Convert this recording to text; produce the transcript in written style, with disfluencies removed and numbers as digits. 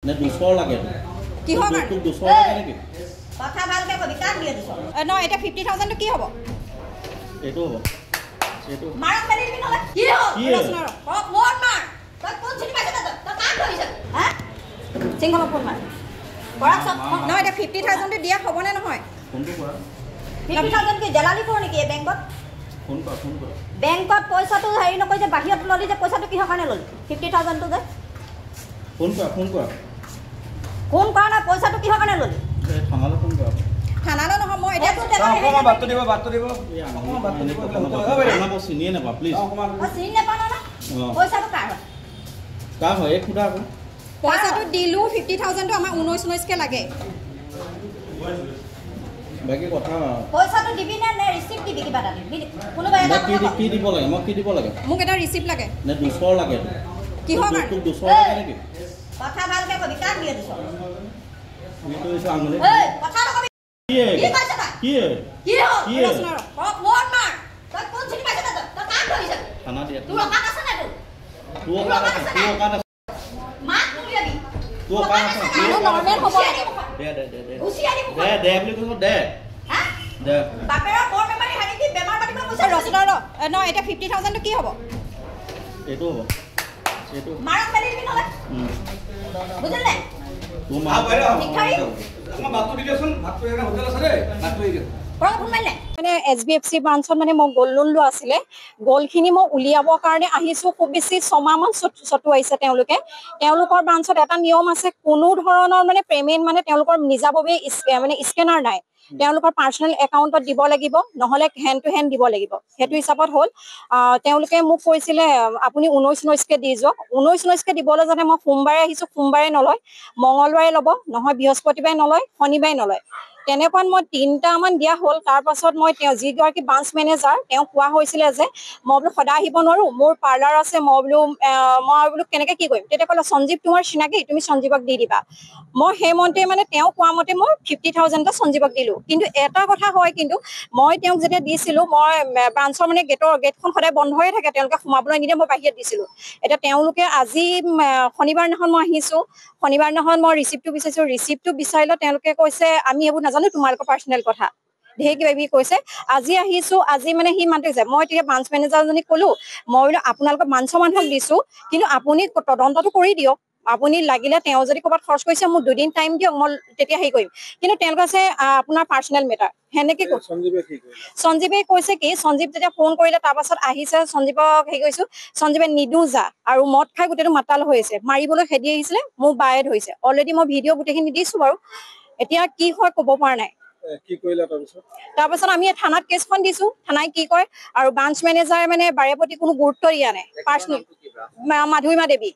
নে 200 লাগে কি হ'ব তোক 200 লাগে নেকি কথা ভালকে কবি কাক দিয়ে 200 ন এটা 50000 টো কি হ'ব এটো হ'ব এটো মাৰ মেলি নহলে কি হ'ব ৰচনাৰ ফোন মাৰ তই কোন চিনি পাইছ তই কাক কৰিছ হা সিংহল ফোন মাৰ বৰা সব ন এটা 50000 টো দিয়া হ'বনে নহয় ফোনটো কৰা 50000 কি দেলালি কৰ নেকি বেংকত ফোন কৰা বেংকত পইচাটো হেৰি নকই যে বাহিৰত ললি যে পইচাটো কিহৰ কাৰণে ললি 50000 টো যে ফোন কৰা না পইচাটো কিহৰ কাৰণে ললি থানালে ফোন কৰা থানালে নহয় মই এটা তো দেলালি বাত দিব এই আমাক চিনিয়ে নাপা প্লিজ চিনি নাপা না পইচাটো কাৰ হয় এক খুদা আকৌ পইচাটো দিলু 50000 টো আমাৰ 19 কে লাগে বাকি কথা পইচাটো দিবি নে ৰিসিপ্ট দিবি কিবা এটা কোনোবা এটা কি দিব লাগে মোক কি দিব লাগে মোক এটা ৰিসিপ্ট লাগে নে 200 লাগে কি হ'ব তোক 200 লাগে নেকি কথা ভালকে কবি কাক দিয়ে 200 এইটো হৈছে আঙুলি এই কথা নকবি কি কৈছ তই কি ৰচনাৰ ফোন মাৰ তই কোন চিনি পাইছ তই কাক কৰিছ থানা দিয়া তোৰ অকাত আছে না তোৰ অকাত আছে মাক তুলিবি তোৰ অকাত আছে নৰমেল হ'ব লাগে দে ঘুচি আনি দে বুলি কৈছ দে হা দে বাপেৰৰ বৰ বেমাৰী হানি কি বেমাৰ পাতিব কৈছে ৰচনাৰ ন এটা 50000 টো কি হ'ব এইটো হ'ব এইটো মাৰক মেলি নহলে বুঝলে তোৰ মা বাতটো দি দিয়কচোন ভাতটো এনে হোটেল আছে দেই ভাতটো দি দিয়ক মানে SBFC ব্ৰাঞ্চত মানে মই গোল লোন লোৱা আছিলে গোলখিনি মই উলিয়াবৰ কাৰণে আহিছো খুব বেছি 6 মাহ মান চটুৱাইছে তেওঁলোকৰ ব্ৰাঞ্চত এটা নিয়ম আছে কোনো ধৰণৰ মানে পেমেন্ট মানে তেওঁলোকৰ নিজাভাৱে মানে স্কেনাৰ নাই তেওঁলোকৰ পাৰ্সোনাল একাউন্টত দিব লাগিব নহলে হ্যান্ড টু হ্যান্ড দিব লাগিব হেতু হিচাপত হল তেওঁলোকে মোক কৈছিলে আপুনি 19 কে দি যাওক 19 কে দিবলৈ জানে মই সোমবাৰে আহিছো সোমবাৰে নলয় মঙ্গলবাৰে লব নহয় বৃহস্পতিবাৰে নলয় শনিবাৰে নলয় তেনেকৈ মই 3টা মান দিয়া হল তাৰ পাছত মই যিগৰাকী ব্ৰাঞ্চ মেনেজাৰ কোৱা হৈছিলে যে মই বোলো সদা আহিব নোৱাৰো মোৰ পাৰ্লাৰ আছে মই বোলো কেনেকৈ কি কৰিম তেতিয়া ক'লে সঞ্জীৱ তোমাৰ চিনাকি তুমি সঞ্জীৱক দি দিবা মই সেই মতে মানে কোৱা মতে মই 50000 টা সঞ্জীৱক দিলো কিন্তু এটা কথা হয় কিন্তু মই যেতিয়া দিছিলো মই ব্ৰাঞ্চৰ মানে গেটখন সদায় বন্ধ হৈ থাকে তেওঁলোকে সোমাবলৈ নিদিয়ে মই বাহিৰত দিছিলো এটা তেওঁলোকে আজি শনিবাৰ দিনাখন মই আহিছো শনিবাৰ দিনাখন মই ৰিসিপ্টটো বিচাৰিছো ৰিসিপ্টটো বিচাৰিলে তেওঁলোকে কৈছে আমি এইবোৰ নাজানো তোমালোকৰ পাৰ্সোনেল কথা ঢেৰ কিবা কৈছে আজি আহিছো আজি মানে সি মাতিছে মই তেতিয়া ব্ৰাঞ্চ মেনেজাৰজনীক কলো মই বোলো আপোনালোকৰ ব্ৰাঞ্চৰ মানুহক দিছো কিন্তু আপুনি তদন্তটো কৰি দিয়ক আপুনি লাগিলে যদি ক'ৰবাত খৰচ কৰিছে মোক 2 দিন টাইম দিয়ক মই তেতিয়া হেৰি কৰিম কিন্তু তেওঁলোকে আছে আপোনাৰ পাৰ্সোনেল মেটাৰ হেনেকে সঞ্জীৱে কৈছে কি সঞ্জীৱ যেতিয়া ফোন কৰিলে তাৰ পাছত আহিছে সঞ্জীৱক হেৰি কৈছো সঞ্জীৱে নিদু যা আৰু মদ খাই গোটেইটো মাতাল হৈ আছে মাৰিবলৈ খেদি আহিছিলে মোক বায়ে ধৰিছে অলৰেডি মই ভিডিঅ' গোটেইখিনি দিছো বাৰু এতিয়া কি হয় ক'ব পৰা নাই কি কৰিলা তাৰ পাছত আমি থানাত কেছখন দিছো থানাই কি কয় আৰু ব্ৰাঞ্চ মেনেজাৰ মানে বাৰে প্ৰতি কোনো গুৰুত্ব দিয়া নাই পাৰ্সোনেল মাধুৰিমা দেৱী